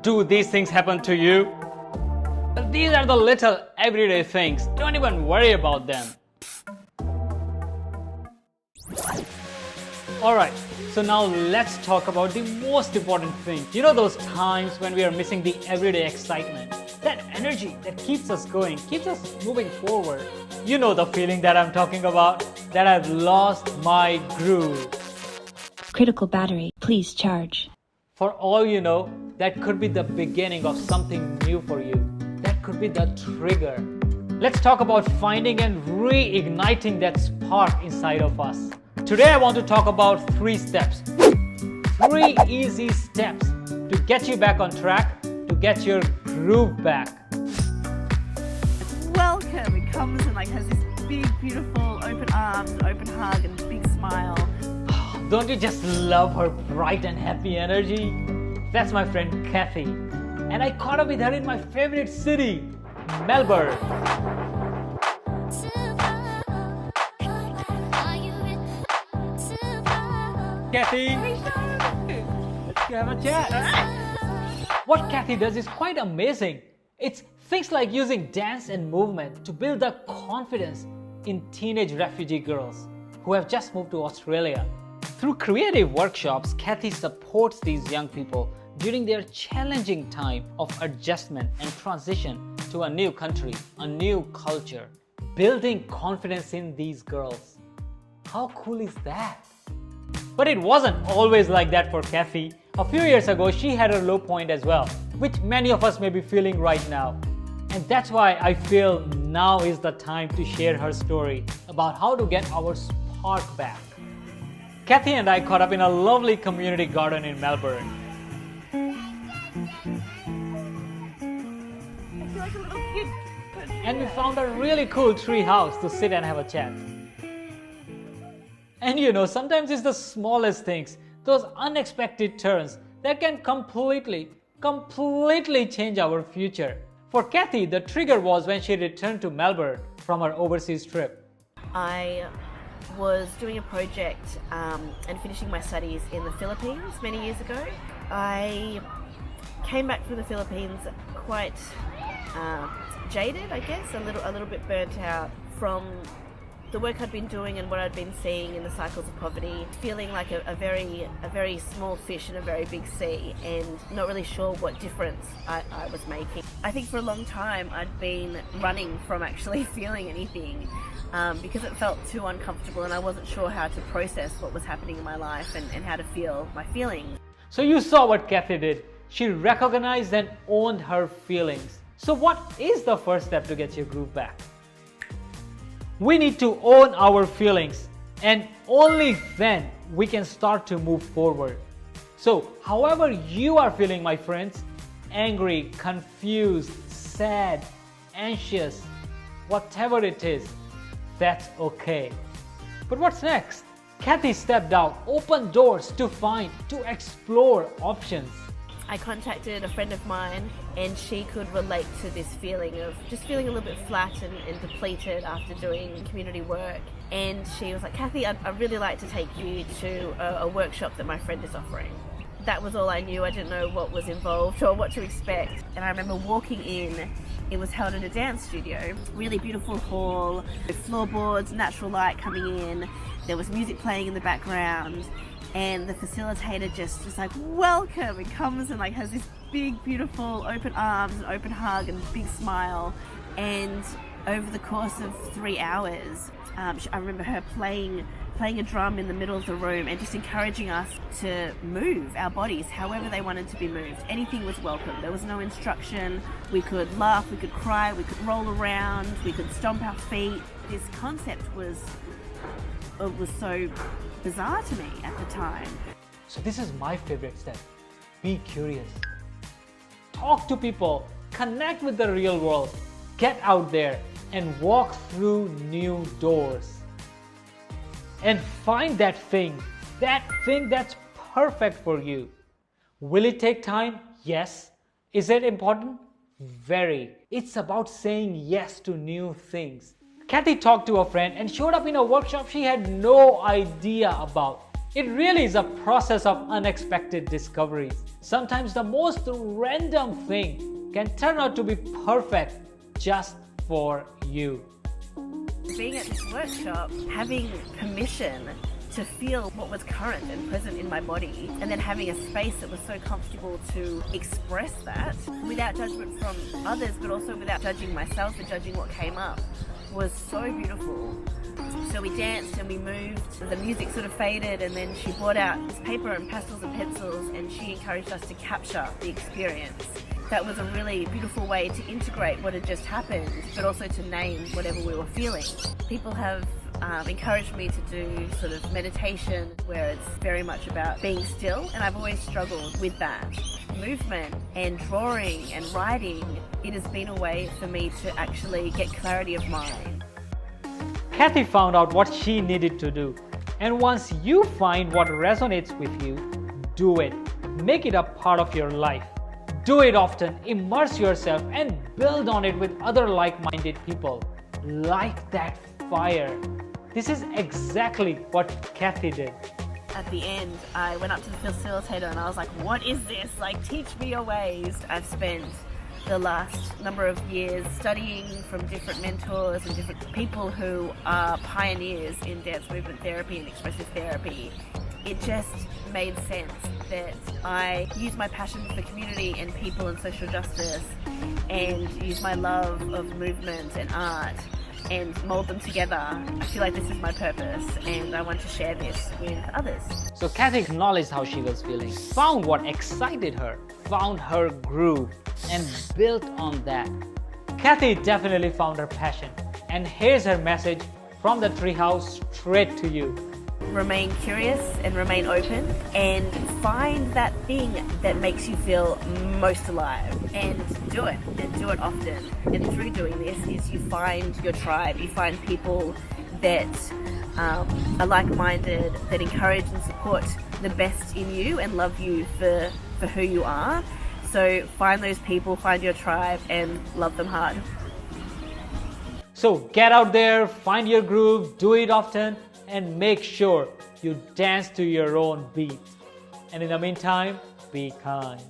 Do these things happen to you? But these are the little everyday things. Don't even worry about them. Alright, so now let's talk about the most important thing. You know those times when we are missing the everyday excitement? That energy that keeps us going, keeps us moving forward. You know the feeling that I'm talking about? That I've lost my groove. Critical battery, please charge. For all you know, that could be the beginning of something new for you. That could be the trigger. Let's talk about finding and reigniting that spark inside of us. Today I want to talk about 3 steps. 3 easy steps to get you back on track, to get your groove back. Welcome. It comes and has this big, beautiful, open arms, and open hug, and big smile. Don't you just love her bright and happy energy? That's my friend Cathy. And I caught up with her in my favorite city, Melbourne. Cathy, let's have a chat. What Cathy does is quite amazing. It's things like using dance and movement to build the confidence in teenage refugee girls who have just moved to Australia. Through creative workshops, Cathy supports these young people during their challenging time of adjustment and transition to a new country, a new culture, building confidence in these girls. How cool is that? But it wasn't always like that for Cathy. A few years ago, she had a low point as well, which many of us may be feeling right now. And that's why I feel now is the time to share her story about how to get our spark back. Cathy and I caught up in a lovely community garden in Melbourne. I feel like a little kid. And we found a really cool tree house to sit and have a chat. And you know, sometimes it's the smallest things, those unexpected turns that can completely change our future. For Cathy, the trigger was when she returned to Melbourne from her overseas trip. I was doing a project and finishing my studies in the Philippines many years ago. I came back from the Philippines quite jaded, I guess, a little bit burnt out from the work I'd been doing and what I'd been seeing in the cycles of poverty, feeling like a very small fish in a very big sea and not really sure what difference I was making. I think for a long time I'd been running from actually feeling anything because it felt too uncomfortable and I wasn't sure how to process what was happening in my life and how to feel my feelings. So you saw what Cathy did. She recognized and owned her feelings. So what is the first step to get your groove back? We need to own our feelings, and only then we can start to move forward. So however you are feeling, my friends, angry, confused, sad, anxious, whatever it is, that's okay. But what's next? Cathy stepped out, opened doors to explore options. I contacted a friend of mine and she could relate to this feeling of just feeling a little bit flat and depleted after doing community work. And she was like, Cathy, I'd really like to take you to a workshop that my friend is offering. That was all I knew. I didn't know what was involved or what to expect. And I remember walking in, it was held in a dance studio, really beautiful hall, with floorboards, natural light coming in, there was music playing in the background. And the facilitator just like, welcome, it comes and has this big, beautiful open arms and open hug and big smile. And over the course of 3 hours, I remember her playing a drum in the middle of the room and just encouraging us to move our bodies however they wanted to be moved. Anything was welcome. There was no instruction. We could laugh, we could cry, we could roll around, we could stomp our feet. This concept was so bizarre to me at the time. So this is my favorite step. Be curious. Talk to people. Connect with the real world. Get out there and walk through new doors. And find that thing that's perfect for you. Will it take time? Yes. Is it important? Very. It's about saying yes to new things. Cathy talked to a friend and showed up in a workshop she had no idea about. It really is a process of unexpected discoveries. Sometimes the most random thing can turn out to be perfect just for you. Being at this workshop, having permission to feel what was current and present in my body, and then having a space that was so comfortable to express that without judgment from others, but also without judging myself and judging what came up, was so beautiful. So we danced and we moved, the music sort of faded, and then she brought out this paper and pastels and pencils, and she encouraged us to capture the experience. That was a really beautiful way to integrate what had just happened, but also to name whatever we were feeling. People have encouraged me to do sort of meditation where it's very much about being still, and I've always struggled with that. Movement and drawing and writing, it has been a way for me to actually get clarity of mind. Cathy found out what she needed to do, and once you find what resonates with you, do it. Make it a part of your life. Do it often, immerse yourself, and build on it with other like-minded people. Light that fire. This is exactly what Cathy did. At the end, I went up to the facilitator and I was like, what is this? Like, teach me your ways. I've spent the last number of years studying from different mentors and different people who are pioneers in dance movement therapy and expressive therapy. It just made sense that I use my passion for community and people and social justice, and use my love of movement and art and mold them together. I feel like this is my purpose, and I want to share this with others. So Cathy acknowledged how she was feeling, found what excited her, found her groove, and built on that. Cathy definitely found her passion, and here's her message from the treehouse straight to you. Remain curious and remain open, and find that thing that makes you feel most alive, and do it often. And through doing this is you find your tribe, you find people that are like-minded, that encourage and support the best in you and love you for who you are. So find those people, find your tribe, and love them hard. So get out there, find your groove, do it often, and make sure you dance to your own beat. And in the meantime, be kind.